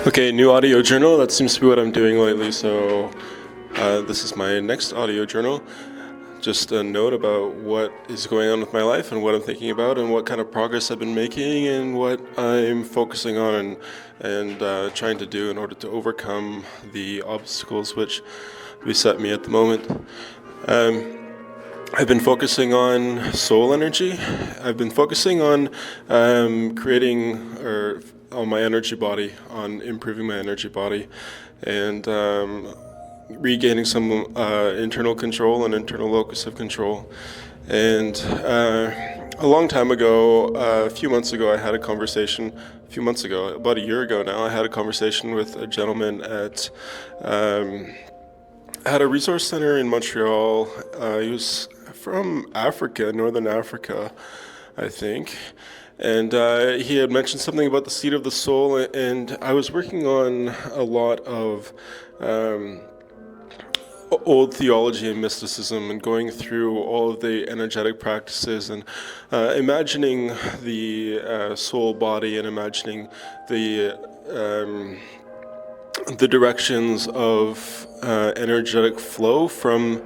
Okay, new audio journal. That seems to be what I'm doing lately, so this is my next audio journal. Just a note about what is going on with my life and what I'm thinking about and what kind of progress I've been making and what I'm focusing on and trying to do in order to overcome the obstacles which beset me at the moment. I've been focusing on soul energy. I've been focusing on creating on my energy body, on improving my energy body, and regaining some internal control and internal locus of control. And a long time ago, a few months ago, about a year ago now, I had a conversation with a gentleman at a resource center in Montreal. He was from Africa, Northern Africa, I think. And he had mentioned something about the seat of the soul, and I was working on a lot of old theology and mysticism and going through all of the energetic practices and imagining the soul body and imagining the directions of energetic flow from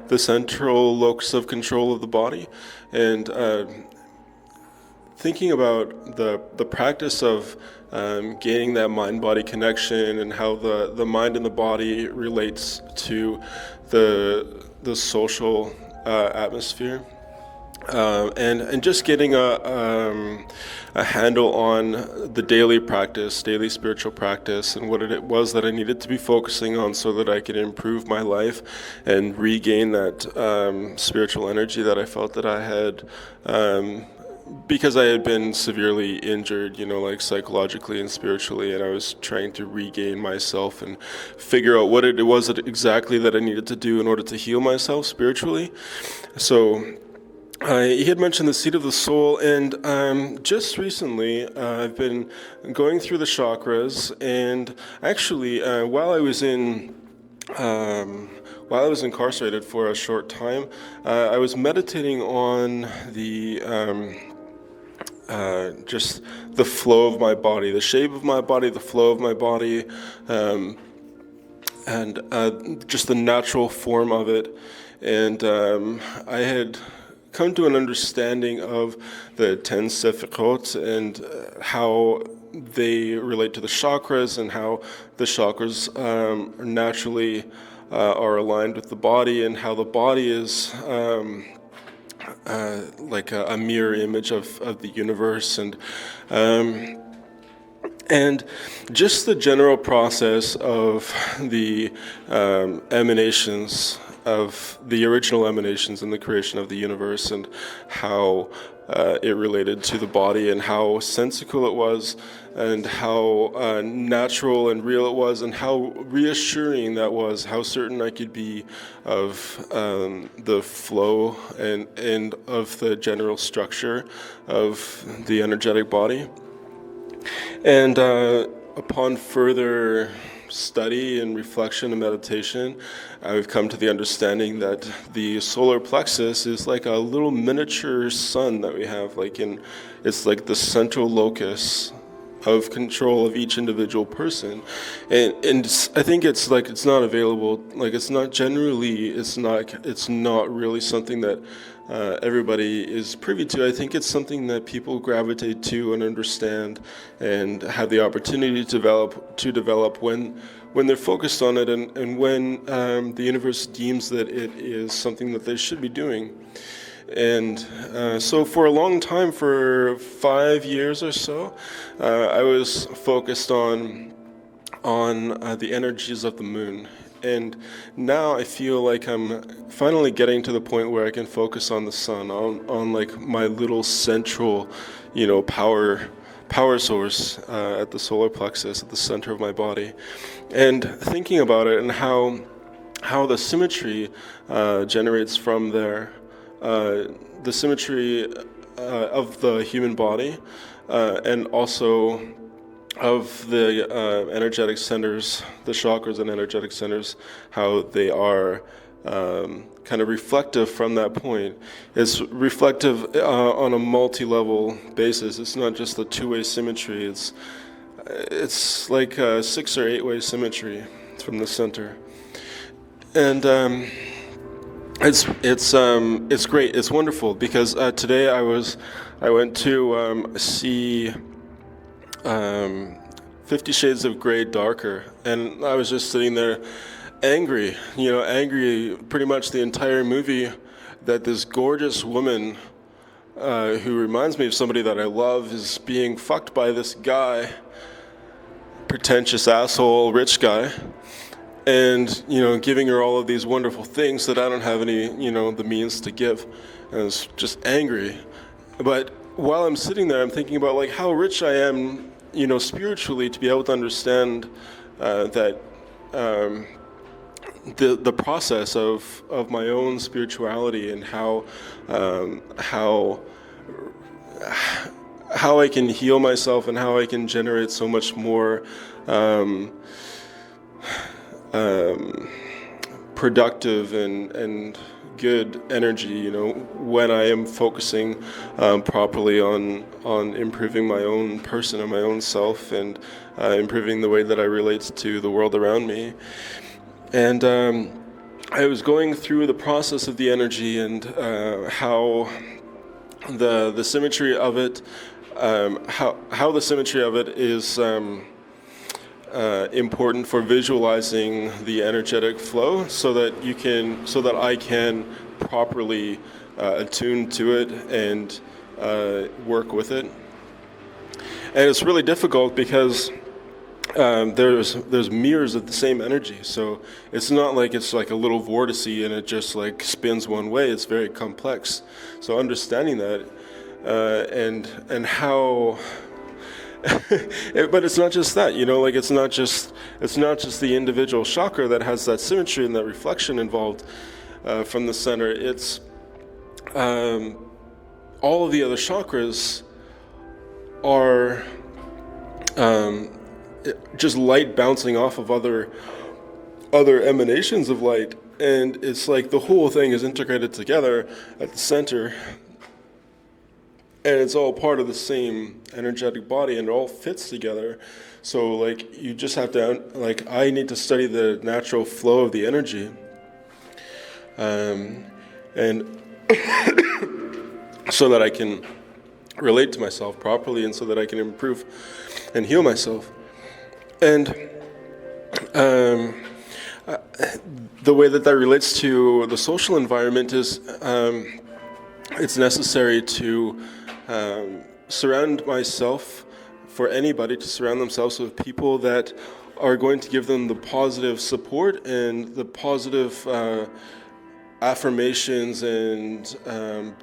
the central locus of control of the body, and thinking about the practice of gaining that mind-body connection and how the mind and the body relates to the social atmosphere, and just getting a handle on the daily spiritual practice, and what it was that I needed to be focusing on so that I could improve my life and regain that spiritual energy that I felt that I had. Because I had been severely injured, like psychologically and spiritually, and I was trying to regain myself and figure out what it was exactly that I needed to do in order to heal myself spiritually. So he had mentioned the seat of the soul, and just recently I've been going through the chakras, and actually while I was incarcerated for a short time, I was meditating on just the flow of my body, the shape of my body, the flow of my body, and just the natural form of it. And I had come to an understanding of the 10 sephirot and how they relate to the chakras, and how the chakras naturally are aligned with the body, and how the body is like a mirror image of the universe, and just the general process of the emanations of the original emanations in the creation of the universe, and how it related to the body, and how sensical it was, and how natural and real it was, and how reassuring that was, how certain I could be of the flow and of the general structure of the energetic body. And upon further study and reflection and meditation, I've come to the understanding that the solar plexus is like a little miniature sun that we have, it's like the central locus of control of each individual person, and I think it's not available, it's not really something that everybody is privy to. I think it's something that people gravitate to and understand and have the opportunity to develop when they're focused on it, and when the universe deems that it is something that they should be doing. And so for a long time, for 5 years or so, I was focused on the energies of the moon. And now I feel like I'm finally getting to the point where I can focus on the sun, on like my little central, power source at the solar plexus, at the center of my body, and thinking about it and how the symmetry generates from there. The symmetry of the human body, and also of the energetic centers, the chakras and energetic centers, how they are kind of reflective from that point. It's reflective on a multi-level basis. It's not just the two-way symmetry. It's it's like a 6 or 8 way symmetry from the center, and it's great. It's wonderful because today I went to see 50 Shades of Grey Darker, and I was just sitting there angry, angry pretty much the entire movie that this gorgeous woman who reminds me of somebody that I love is being fucked by this guy, pretentious asshole, rich guy, and, giving her all of these wonderful things that I don't have any, the means to give. And I was just angry. But while I'm sitting there, I'm thinking about like how rich I am, spiritually, to be able to understand that the process of my own spirituality and how I can heal myself and how I can generate so much more productive and good energy, when I am focusing properly on improving my own person and my own self, and improving the way that I relate to the world around me. And I was going through the process of the energy and how the symmetry of it, how the symmetry of it is important for visualizing the energetic flow, so that I can properly attune to it and work with it. And it's really difficult because there's mirrors of the same energy, so it's not like it's like a little vortice and it just like spins one way. It's very complex. So understanding that and how. But it's not just that, it's not just the individual chakra that has that symmetry and that reflection involved from the center. It's all of the other chakras are just light bouncing off of other emanations of light, and it's like the whole thing is integrated together at the center. And it's all part of the same energetic body, and it all fits together. So, like, you just have to, like, I need to study the natural flow of the energy. And so that I can relate to myself properly, and so that I can improve and heal myself. And the way that relates to the social environment is it's necessary to surround myself, for anybody to surround themselves with people that are going to give them the positive support and the positive affirmations, and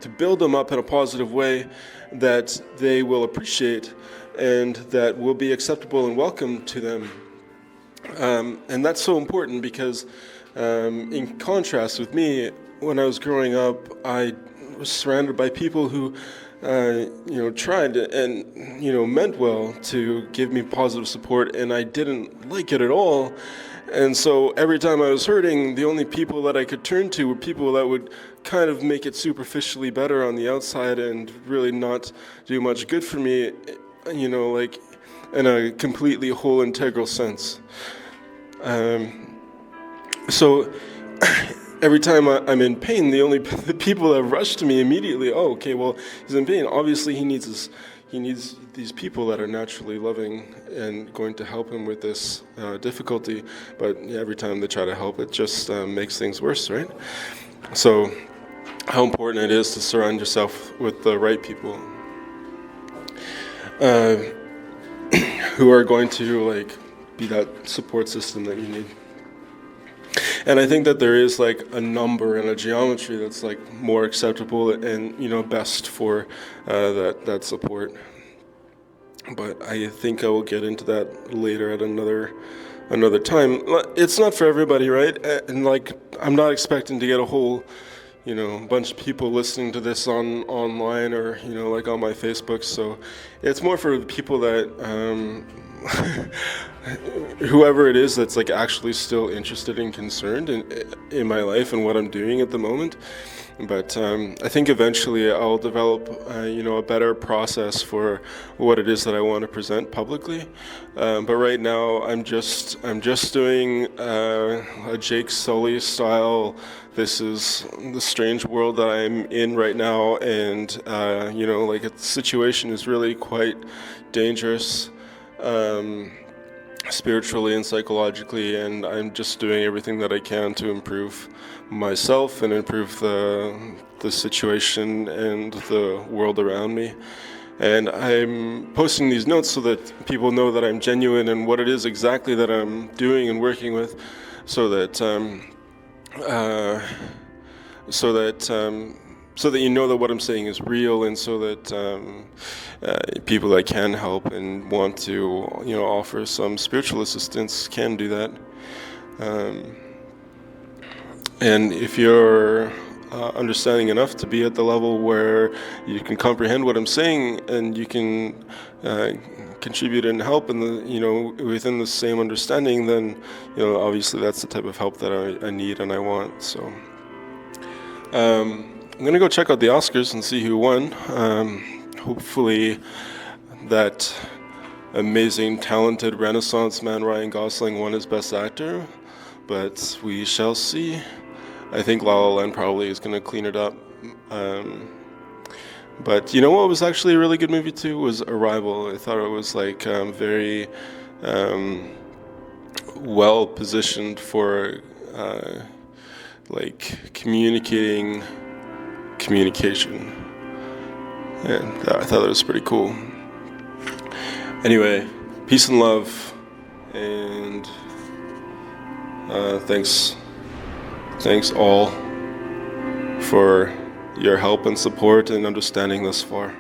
to build them up in a positive way that they will appreciate and that will be acceptable and welcome to them. And that's so important because in contrast with me, when I was growing up, I was surrounded by people who tried and, meant well to give me positive support, and I didn't like it at all. And so every time I was hurting, the only people that I could turn to were people that would kind of make it superficially better on the outside and really not do much good for me, like in a completely whole integral sense. So every time I'm in pain, the people that rush to me immediately, oh, okay, well, he's in pain. Obviously, he needs these people that are naturally loving and going to help him with this difficulty. But every time they try to help, it just makes things worse, right? So how important it is to surround yourself with the right people who are going to be that support system that you need. And I think that there is a number and a geometry that's more acceptable and best for that support. But I think I will get into that later at another time. It's not for everybody, right? And I'm not expecting to get a whole bunch of people listening to this online or on my Facebook. So it's more for the people that whoever it is that's like actually still interested and concerned in my life and what I'm doing at the moment. But I think eventually I'll develop, a better process for what it is that I want to present publicly. But right now, I'm just doing a Jake Sully style. This is the strange world that I'm in right now, and the situation is really quite dangerous. Spiritually and psychologically, and I'm just doing everything that I can to improve myself and improve the situation and the world around me. And I'm posting these notes so that people know that I'm genuine and what it is exactly that I'm doing and working with, so that you know that what I'm saying is real, and so that people that can help and want to, offer some spiritual assistance can do that. And if you're understanding enough to be at the level where you can comprehend what I'm saying and you can contribute and help in within the same understanding, then obviously that's the type of help that I need and I want. So I'm gonna go check out the Oscars and see who won. Hopefully that amazing, talented Renaissance man Ryan Gosling won as Best Actor, but we shall see. I think La La Land probably is gonna clean it up. But you know what was actually a really good movie too was Arrival. I thought it was very well positioned for communication, and I thought that was pretty cool. Anyway, peace and love, and thanks all for your help and support and understanding thus far.